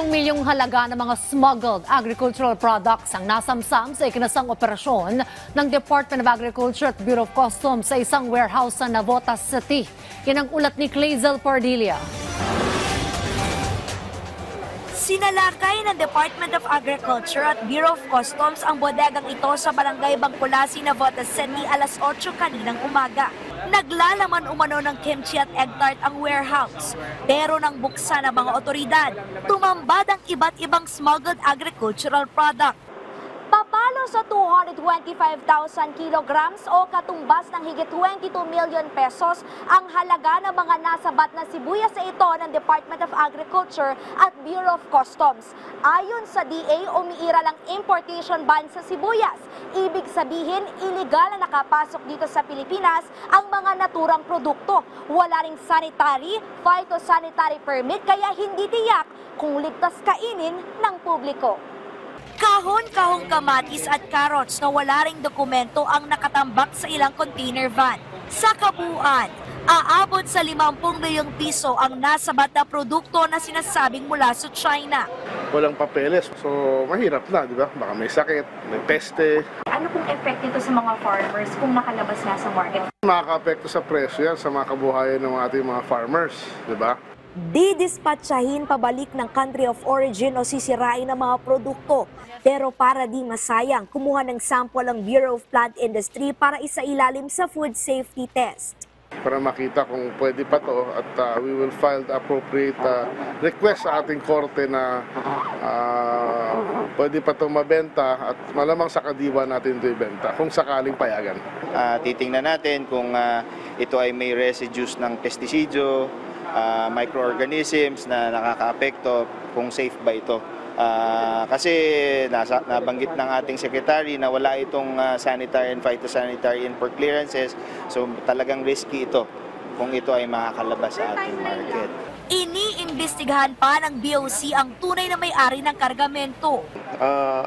Milyong-milyong halaga ng mga smuggled agricultural products ang nasamsam sa ikinasang operasyon ng Department of Agriculture at Bureau of Customs sa isang warehouse sa Navotas City. Yan ang ulat ni Clazel Pardilia. Sinalakay ng Department of Agriculture at Bureau of Customs ang bodegang ito sa Barangay Bangkulasi, Navotas City alas 8 kaninang umaga. Naglalaman umano ng kimchi at egg tart ang warehouse. Pero nang buksan ng mga otoridad, tumambad ang iba't ibang smuggled agricultural product. Papalo sa 225,000 kilograms o katumbas ng higit 22 million pesos ang halaga ng mga nasabat na sibuyas sa ito ng Department of Agriculture at Bureau of Customs. Ayon sa DA, umiiral ang importation ban sa sibuyas. Ibig sabihin, iligal na nakapasok dito sa Pilipinas ang mga naturang produkto. Wala ring sanitary, phytosanitary permit kaya hindi tiyak kung ligtas kainin ng publiko. Kahon-kahong kamatis at carrots na wala ring dokumento ang nakatambak sa ilang container van. Sa kabuuan, aabot sa 50 milyong piso ang nasabat na produkto na sinasabing mula sa China. Walang papeles, so mahirap na, di ba? Baka may sakit, may peste. Ano pong effect nito sa mga farmers kung nakalabas na sa market? Makaka-apekto sa presyo yan sa mga kabuhayan ng ating mga farmers, di ba? Didispatsahin pabalik ng country of origin o sisirain ng mga produkto. Pero para di masayang, kumuha ng sample ang Bureau of Plant Industry para isailalim sa food safety test. Para makita kung pwede pa to at we will file the appropriate request sa ating korte na pwede pa itong mabenta at malamang sa kadiwa natin ito ibenta kung sakaling payagan. Titingnan natin kung ito ay may residues ng pestisidyo, microorganisms na nakakaapekto, kung safe ba ito. Kasi nabanggit ng ating secretary na wala itong sanitary and phytosanitary import clearances, so talagang risky ito kung ito ay makakalabas sa ating market. Iniimbestigahan pa ng BOC ang tunay na may-ari ng kargamento.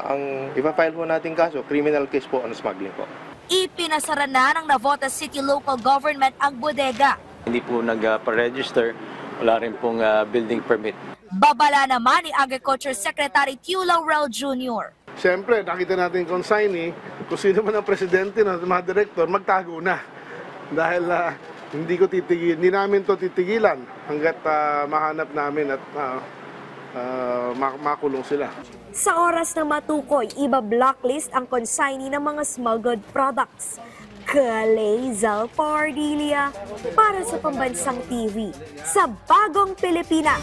Ang ipa-file po natin kaso, criminal case po on smuggling po. Ipinasara na ng Navotas City Local Government ang bodega. Hindi po nagpa-register, wala rin pong building permit. Babala naman ni Agriculture Secretary Tio Laurel Jr. Siyempre, nakita natin consignee, kung sino man ang presidente ng mga direktor, magtago na. Dahil hindi namin to titigilan hanggat mahanap namin at makulong sila. Sa oras na matukoy, iba-blacklist ang consignee ng mga smuggled products. Clazel Pardilia para sa Pambansang TV sa Bagong Pilipinas.